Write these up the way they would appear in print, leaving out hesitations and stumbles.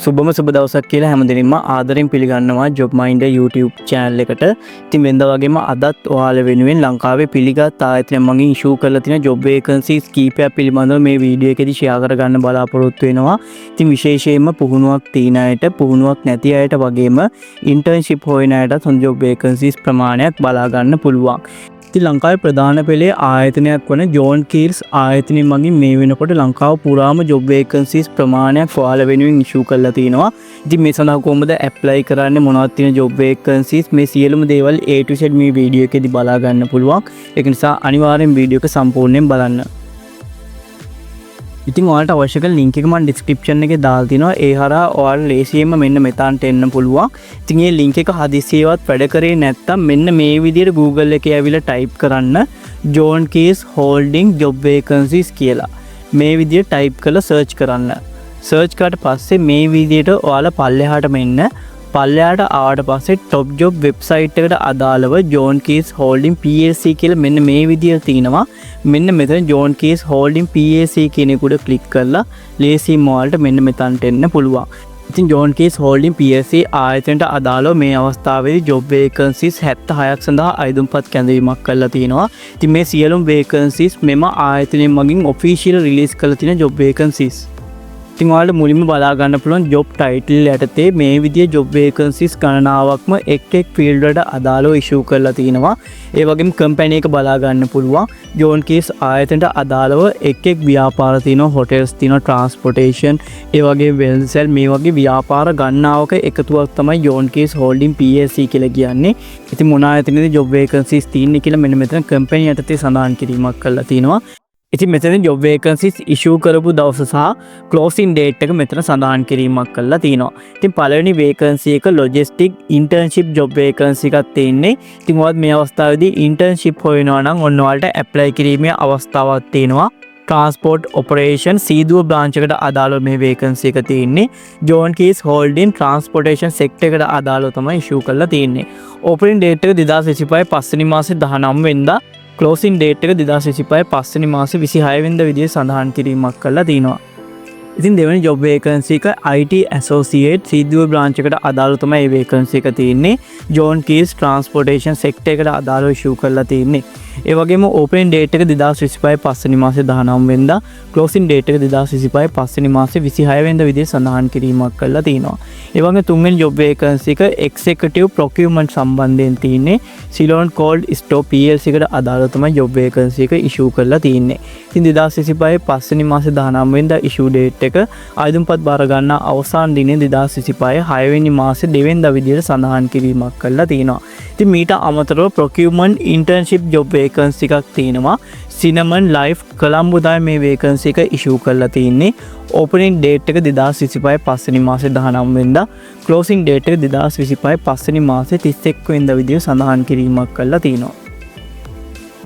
සුබම සුබ දවසක් කියලා හැමදෙනින්ම ආදරෙන් පිළිගන්නවා ජොබ් මයින්ඩර් YouTube channel එකට. ඉතින් වෙනදා වගේම අදත් ඔයාලා වෙනුවෙන් ලංකාවේ පිළිගත් ආයතනයක් මගින් ඉෂුව කරලා තියෙන job vacancies කීපයක් පිළිබඳව මේ වීඩියෝ එකේදී share කරගන්න බලාපොරොත්තු වෙනවා. ඉතින් විශේෂයෙන්ම පුහුණුවක් තියෙන අයට, පුහුණුවක් නැති අයට වගේම internship හොයන අයටත් හොඳ job vacancies ප්‍රමාණයක් බලා ගන්න පුළුවන්. ඉතින් ලංකාවේ ප්‍රධාන පෙළේ ආයතනයක් වන ජෝන් කීල්ස් ආයතනය මගින් මේ වෙනකොට ලංකාව පුරාම job vacancies ප්‍රමාණයක් ඔයාලා වෙනුවෙන් ඉෂුව කරලා තිනවා. ඉතින් මේ සඳහා කොහොමද apply කරන්නේ, මොනවද තියෙන job vacancies, මේ සියලුම දේවල් A to Z මේ වීඩියෝ එකේදී බලා ගන්න පුළුවන්. ඒක නිසා අනිවාර්යෙන් වීඩියෝ එක සම්පූර්ණයෙන් බලන්න. ඉතින් ඔයාලට අවශ්‍ය කරන link එක මම description එකේ දාලා තිනවා. ඒ හරහා ඔයාලා ලේසියෙන්ම මෙන්න මෙතනට එන්න පුළුවන්. ඉතින් මේ link එක හදිසියෙවත් වැඩ කරේ නැත්තම් මෙන්න මේ විදිහට Google එකේ ඇවිල්ලා type කරන්න John Keys Holding Job Vacancies කියලා. මේ විදිහට type කරලා search කරන්න. search කරාට පස්සේ මේ විදිහට ඔයාලා පල්ලෙහාටම එන්න. පල්ලෙහාට ආවට පස්සේ top job website එකට අදාළව John Keys Holding PLC කියලා මෙන්න මේ විදිහට තියෙනවා. මෙන්න මෙතන John Keys Holding PLC කියන එකට ක්ලික් කරලා ලේසියෙන් ඔයාලට මෙන්න මෙතනට එන්න පුළුවන්. ඉතින් John Keys Holding PLC ආයතනයට අදාළව මේ අවස්ථාවේදී job vacancies 76ක් සඳහා අයදුම්පත් කැඳවීමක් කරලා තියෙනවා. ඉතින් මේ සියලුම vacancies මෙම ආයතනයෙන් මගින් official release කරලා තියෙන job vacancies. ඉතින් ඔයාලට මුලින්ම බලා ගන්න පුළුවන් job title යටතේ මේ විදිහේ job vacancies ගණනාවක්ම එක් field වලට අදාළව issue කරලා තිනවා. ඒ වගේම company එක බලා ගන්න පුළුවන්. John Keys ආයතනයට අදාළව එක් ව්‍යාපාර තියෙනවා, hotels තියෙනවා, transportation, ඒ වගේ wholesale, මේ වගේ ව්‍යාපාර ගණනාවක එකතුවක් තමයි John Keys Holding PLC කියලා කියන්නේ. ඉතින් මොන ආයතනයේද job vacancies තියෙන්නේ කියලා මෙන්න මෙතන company යටතේ සඳහන් කිරීමක් කරලා තිනවා. ඉතින් මෙතන job vacancies issue කරපු දවස සහ closing date එක මෙතන සඳහන් කිරීමක් කරලා තිනවා. ඉතින් පළවෙනි vacancy එක logistic internship job vacancy එකක් තියෙන්නේ. ඉතින් ඔයාලත් මේ අවස්ථාවේදී internship හොයනවා නම් ඔන්න ඔයාලට apply කිරීමේ අවස්ථාවක් තියෙනවා. transport operation සීදුව branch එකට අදාළව මේ vacancy එක තියෙන්නේ. John Keys Holding transportation sector එකට අදාළව තමයි issue කරලා තියෙන්නේ. opening date එක 2025 පස්වෙනි මාසේ 19 වෙනිදා, closing date එක 2025 පස්වෙනි මාසේ 26 වෙනිදා විදිහට සඳහන් කිරීමක් කරලා තිනවා. ඉතින් දෙවෙනි job vacancy එක IT associate සීදුව branch එකට අදාළව තමයි මේ vacancy එක තියෙන්නේ. John Keys transportation sector එකට අදාළව issue කරලා තියෙන්නේ. ඒ වගේම opening date එක 2025 පස්වෙනි මාසේ 19 වෙනිදා, closing date එක 2025 පස්වෙනි මාසේ 26 වෙනිදා විදිහට සඳහන් කිරීමක් කරලා තිනවා. ඒ වගේම තුන්වෙනි job vacancy එක executive procurement සම්බන්ධයෙන් තියෙන්නේ. Ceylon Cold Store PLC එකට අදාළව තමයි job vacancy එක issue කරලා තියෙන්නේ. ඉතින් 2025 පස්වෙනි මාසේ 19 වෙනිදා issue date එක, ආයුධම්පත් බාර ගන්න අවසාන දිනේ 2025 6 වෙනි මාසේ 2 වෙනිදා විදිහට සඳහන් කිරීමක් කරලා තියෙනවා. ඉතින් මීට අමතරව procurement internship job vacancy එකක් තියෙනවා. Cinnamon Life කොළඹ තමයි මේ vacancy එක issue කරලා තියෙන්නේ. opening date එක 2025 පස්වෙනි මාසේ 19 වෙනිදා, closing date එක 2025 පස්වෙනි මාසේ 31 වෙනිදා විදිහට සඳහන් කිරීමක් කරලා තියෙනවා.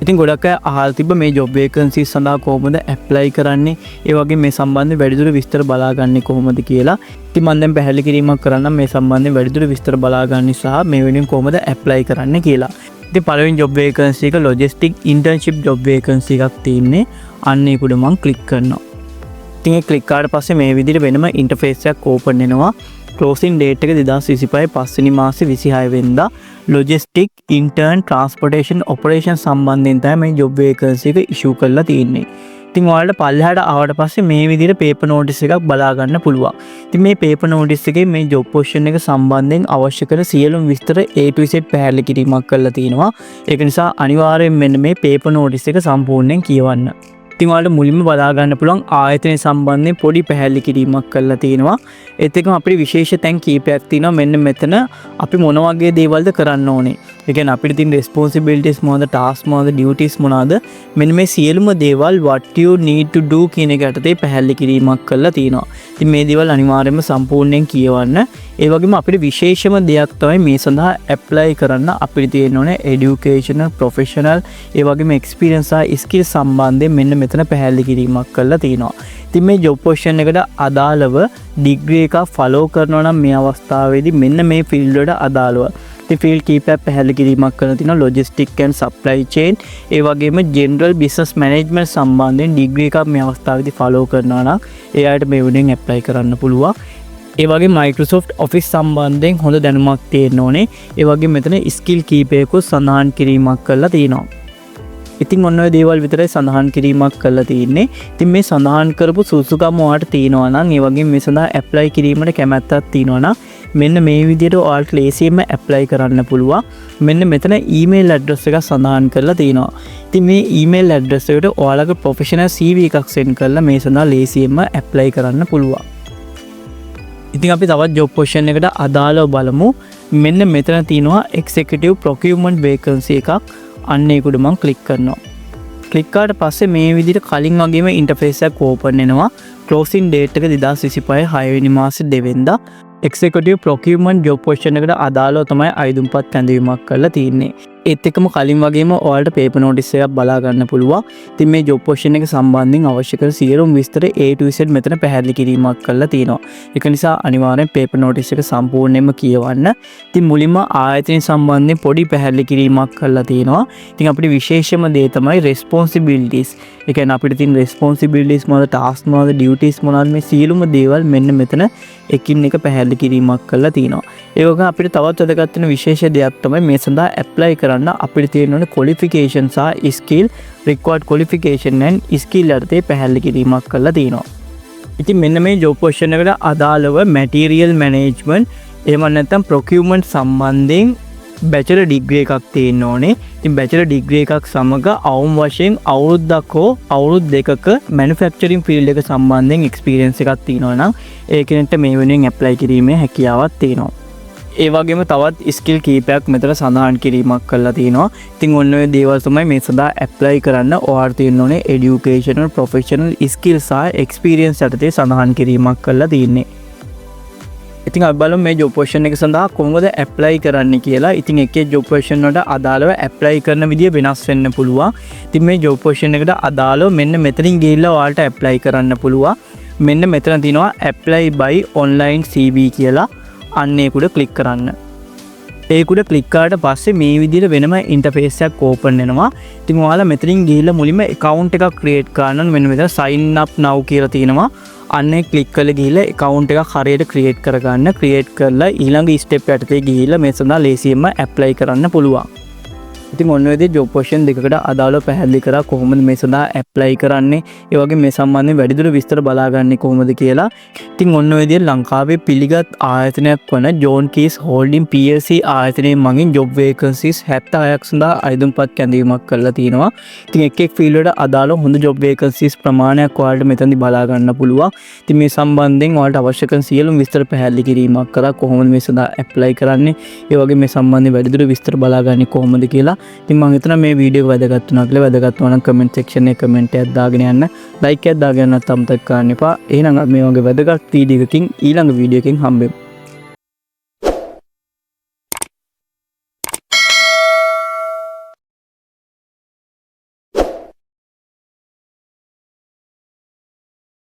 ඉතින් ගොඩක් අය අහලා තිබ්බ මේ job vacancies සඳහා කොහොමද apply කරන්නේ, ඒ වගේ මේ සම්බන්ධයෙන් වැඩිදුර විස්තර බලාගන්නේ කොහොමද කියලා. ඉතින් මම දැන් පැහැදිලි කිරීමක් කරන්නම් මේ සම්බන්ධයෙන් වැඩිදුර විස්තර බලාගන්න සහ මේ වෙනුවෙන් කොහොමද apply කරන්න කියලා. ඉතින් පළවෙනි job vacancy එක logistic internship job vacancy එකක් තියෙන්නේ. අන්න ඒක උඩ මම click කරනවා. ඉතින් ඒ click කරාට පස්සේ මේ විදිහට වෙනම interface එකක් open වෙනවා. closing date එක 2025 පස්වෙනි මාසේ 26 වෙනිදා, logistic intern transportation operation සම්බන්ධයෙන් තමයි මේ job vacancy එක issue කරලා තියෙන්නේ. ඉතින් ඔයාලට පල්ලෙහාට ආවට පස්සේ මේ විදිහට paper notice එකක් බලා ගන්න පුළුවන්. ඉතින් මේ paper notice එකේ මේ job position එක සම්බන්ධයෙන් අවශ්‍ය කරන සියලුම විස්තර A to Z පැහැදිලි කිරීමක් කරලා තියෙනවා. ඒක නිසා අනිවාර්යෙන් මෙන්න මේ paper notice එක සම්පූර්ණයෙන් කියවන්න. ඉතින් ඔයාලට මුලින්ම බලා ගන්න පුළුවන් ආයතනය සම්බන්ධයෙන් පොඩි පැහැදිලි කිරීමක් කරලා තියෙනවා. ඒත් එක්කම අපිට විශේෂ තැන් කීපයක් තියෙනවා. මෙන්න මෙතන අපි මොන වගේ දේවල්ද කරන්න ඕනේ. ඒ කියන්නේ අපිට තියෙන responsibilities මොනවද, tasks මොනවද, duties මොනවද, මෙන්න මේ සියලුම දේවල් what you need to do කියන එක යටතේ පැහැදිලි කිරීමක් කරලා තියෙනවා. ඉතින් මේ දේවල් අනිවාර්යයෙන්ම සම්පූර්ණයෙන් කියවන්න. ඒ වගේම අපිට විශේෂම දෙයක් තමයි මේ සඳහා apply කරන්න අපිට තියෙන්න ඕනේ educational, professional, ඒ වගේම experience සහ skill සම්බන්ධයෙන් මෙන්න මෙතන පැහැදිලි කිරීමක් කරලා තියෙනවා. ඉතින් මේ job position එකට අදාළව degree එක follow කරනවා නම් මේ අවස්ථාවේදී මෙන්න මේ field වලට අදාළව ඉතින් field කීපයක් පැහැදිලි කිරීමක් කරලා තිනවා. logistic and supply chain, ඒ වගේම general business management සම්බන්ධයෙන් degree එකක් මේ අවස්ථාවේදී follow කරනවා නම් ඒ අයට මේ වෙනුවෙන් apply කරන්න පුළුවන්. ඒ වගේ Microsoft Office සම්බන්ධයෙන් හොඳ දැනුමක් තියෙන්න ඕනේ. ඒ වගේ මෙතන ස්කිල් කීපයකුත් සඳහන් කිරීමක් කරලා තියෙනවා. ඉතින් ඔන්න ඔය දේවල් විතරයි සඳහන් කිරීමක් කරලා තියෙන්නේ. ඉතින් මේ සඳහන් කරපු සුසුකම් ඔයාලට තියෙනවා නම් ඒ වගේ මේ සඳහා ඇප්ලයි කිරීමට කැමැත්තක් තියෙනවා නම් මෙන්න මේ විදිහට ඔයාලට ලේසියෙන්ම ඇප්ලයි කරන්න පුළුවන්. මෙන්න මෙතන ඊමේල් ඇඩ්‍රස් එකක් සඳහන් කරලා තියෙනවා. ඉතින් මේ ඊමේල් ඇඩ්‍රස් එකට ඔයාලගේ ප්‍රොෆෙෂනල් CV එකක් සෙන්ඩ් කරලා මේ සඳහා ලේසියෙන්ම ඇප්ලයි කරන්න පුළුවන්. ඉතින් අපි තවත් ජොබ් පොසිෂන් එකට අදාළව බලමු. මෙන්න මෙතන තියෙනවා එක්සිකියුටිව් ප්‍රොකියුමන්ට් වේකන්සි එකක්. අන්න ඒකට මම ක්ලික් කරනවා. ක්ලික් කරාට පස්සේ මේ විදිහට කලින් වගේම ඉන්ටර්ෆේස් එකක් ඕපන් වෙනවා. ක්ලෝසින් ඩේට් එක 2025 6 වෙනි මාසේ 2 වෙනිදා. එක්සිකියුටිව් ප්‍රොකියුමන්ට් ජොබ් පොසිෂන් එකට අදාළව තමයි අයදුම්පත් කැඳවීමක් කරලා තියෙන්නේ. ඒත් එක්කම කලින් වගේම ඔයාලට පේපර් නෝටිස් එකක් බලා ගන්න පුළුවන්. ඉතින් මේ ජොබ් පොසිෂන් එක සම්බන්ධයෙන් අවශ්‍ය කරන සියලුම විස්තර A to Z මෙතන පැහැදිලි කිරීමක් කරලා තියෙනවා. ඒක නිසා අනිවාර්යෙන් පේපර් නෝටිස් එක සම්පූර්ණයෙන්ම කියවන්න. ඉතින් මුලින්ම ආයතනය සම්බන්ධයෙන් පොඩි පැහැදිලි කිරීමක් කරලා තියෙනවා. ඉතින් අපිට විශේෂම දේ තමයි responsibilities. ඒ කියන්නේ අපිට තියෙන responsibilities මොනවද, task මොනවද, duties මොනවද, මේ සියලුම දේවල් මෙන්න මෙතන එකින් එක පැහැදිලි කිරීමක් කරලා තියෙනවා. ඒ වගේම අපිට තවත් වැදගත් වෙන විශේෂ දෙයක් තමයි මේ සඳහා apply කරන්න අපිට තියෙන ඕනේ qualification සහ skill, required qualification and skill යටතේ පැහැදිලි කිරීමක් කරලා තියෙනවා. ඉතින් මෙන්න මේ job position එකට අදාළව material management එහෙම නැත්නම් procurement සම්බන්ධයෙන් බැචලර් ඩිග්‍රී එකක් තියෙන්න ඕනේ. ඉතින් බැචලර් ඩිග්‍රී එකක් සමග අවම වශයෙන් අවුරුද්දක් හෝ අවුරුදු දෙකක මැනුෆැක්චරින් ෆීල්ඩ් එක සම්බන්ධයෙන් එක්ස්පීරියන්ස් එකක් තියෙනවා නම් ඒ කෙනෙක්ට මේ වෙනුවෙන් ඇප්ලයි කිරීමේ හැකියාවක් තියෙනවා. ඒ වගේම තවත් ස්කිල් කීපයක් මෙතන සඳහන් කිරීමක් කරලා තියෙනවා. ඉතින් ඔන්න ඔය දේවල් තමයි මේ සඳහා ඇප්ලයි කරන්න ඔයාලට තියෙන්න ඕනේ එඩියුකේෂනල්, ප්‍රොෆෙෂනල් ස්කිල් සහ එක්ස්පීරියන්ස් යටතේ සඳහන් කිරීමක් කරලා තියෙන්නේ. ඉතින් අපි බලමු මේ ජොබ් පොසිෂන් එක සඳහා කොහොමද ඇප්ලයි කරන්න කියලා. ඉතින් එකේ ජොබ් පොසිෂන් වලට අදාළව ඇප්ලයි කරන විදිය වෙනස් වෙන්න පුළුවන්. ඉතින් මේ ජොබ් පොසිෂන් එකට අදාළව මෙන්න මෙතනින් ගිහිල්ලා ඔයාලට ඇප්ලයි කරන්න පුළුවන්. මෙන්න මෙතන තියෙනවා apply by online CV කියලා. අන්න ඒකට ක්ලික් කරන්න. ඒකට ක්ලික් කරාට පස්සේ මේ විදිහට වෙනම ඉන්ටර්ෆේස් එකක් ඕපන් වෙනවා. ඉතින් ඔයාලා මෙතනින් ගිහිල්ලා මුලින්ම account එකක් create කරන්න මෙන්න මෙතන sign up now කියලා තියෙනවා. අන්නේ ක්ලික් කරලා ගිහිල්ලා account එකක් හරියට create කරගන්න. create කරලා ඊළඟ step යටතේ ගිහිල්ලා මේ සඳහා ලේසියෙන්ම apply කරන්න පුළුවන්. ඉතින් ඔන්න ඔය විදිහේ ජොබ් පොසිෂන් දෙකකට අදාළව පැහැදිලි කරා කොහොමද මේ සඳහා ඇප්ලයි කරන්නේ, ඒ වගේ මේ සම්බන්ධයෙන් වැඩිදුර විස්තර බලාගන්නේ කොහොමද කියලා. ඉතින් ඔන්න ඔය විදිහේ ලංකාවේ පිළිගත් ආයතනයක් වන ජෝන් කීස් හෝල්ඩින් PLC ආයතනයේ මගින් ජොබ් වේකන්සිස් 76ක් සඳහා අයදුම්පත් කැඳවීමක් කරලා තියෙනවා. ඉතින් එක් එක් ෆීල්ඩ් වලට අදාළව හොඳ ජොබ් වේකන්සිස් ප්‍රමාණයක් ඔයාලට මෙතනදී බලා ගන්න පුළුවන්. ඉතින් මේ සම්බන්ධයෙන් ඔයාලට අවශ්‍ය කරන සියලුම විස්තර පැහැදිලි කිරීමක් කරා කොහොමද මේ සඳහා ඇප්ලයි කරන්නේ, ඒ වගේ මේ සම්බන්ධයෙන් වැඩිදුර විස්තර බලාගන්නේ කොහොමද කියලා. ඉතින් මම හිතනවා මේ වීඩියෝ එක වැදගත් වුණා කියලා. වැදගත් වුණා නම් කමෙන්ට් සෙක්ෂන් එකේ කමෙන්ට් එකක් දාගෙන යන්න. ලයික් එකක් දාගෙන යන්නත් අමතක කරන්න එපා. එහෙනම් මේ වගේ වැදගත් වීඩියෝ එකකින් ඊළඟ වීඩියෝ එකකින් හම්බෙමු.